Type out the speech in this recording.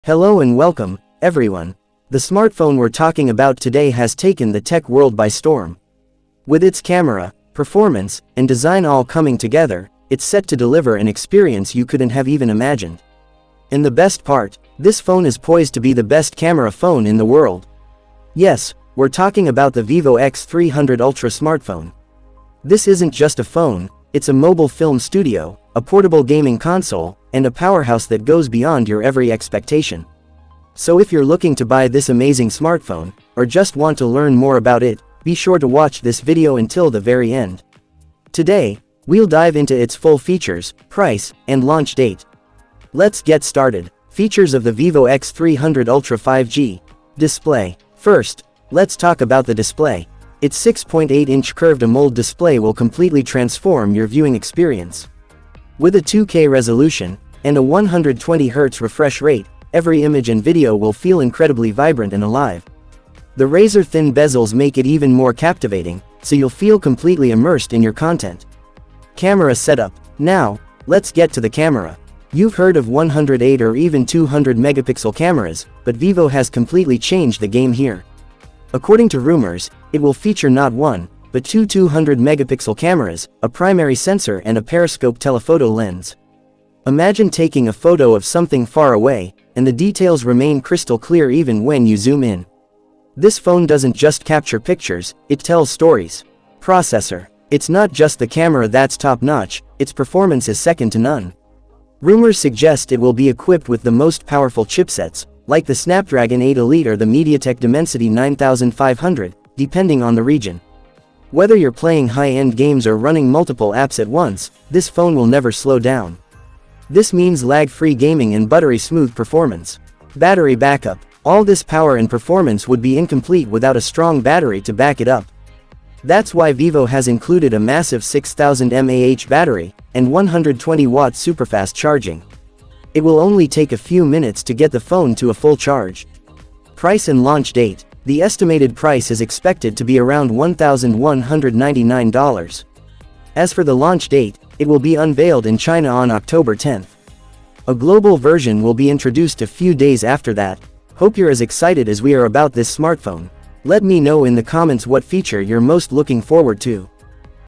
Hello and welcome, everyone. The smartphone we're talking about today has taken the tech world by storm. With its camera, performance, and design all coming together, it's set to deliver an experience you couldn't have even imagined. And the best part, this phone is poised to be the best camera phone in the world. Yes, we're talking about the Vivo X300 Ultra smartphone. This isn't just a phone, it's a mobile film studio, a portable gaming console, and a powerhouse that goes beyond your every expectation. So if you're looking to buy this amazing smartphone, or just want to learn more about it, be sure to watch this video until the very end. Today, we'll dive into its full features, price, and launch date. Let's get started. Features of the Vivo X300 Ultra 5G. Display. First, let's talk about the display. Its 6.8-inch curved AMOLED display will completely transform your viewing experience. With a 2K resolution, and a 120Hz refresh rate, every image and video will feel incredibly vibrant and alive. The razor-thin bezels make it even more captivating, so you'll feel completely immersed in your content. Camera setup. Now, let's get to the camera. You've heard of 108 or even 200 megapixel cameras, but Vivo has completely changed the game here. According to rumors, it will feature not one, but two 200 megapixel cameras, a primary sensor and a periscope telephoto lens. Imagine taking a photo of something far away, and the details remain crystal clear even when you zoom in. This phone doesn't just capture pictures, it tells stories. Processor. It's not just the camera that's top-notch, its performance is second to none. Rumors suggest it will be equipped with the most powerful chipsets, like the Snapdragon 8 Elite or the MediaTek Dimensity 9500, depending on the region. Whether you're playing high-end games or running multiple apps at once, this phone will never slow down. This means lag-free gaming and buttery-smooth performance. Battery backup. All this power and performance would be incomplete without a strong battery to back it up. That's why Vivo has included a massive 6000 mAh battery, and 120 watts superfast charging. It will only take a few minutes to get the phone to a full charge. Price and launch date. The estimated price is expected to be around $1,199. As for the launch date, it will be unveiled in China on October 10th. A global version will be introduced a few days after that. Hope you're as excited as we are about this smartphone. Let me know in the comments what feature you're most looking forward to.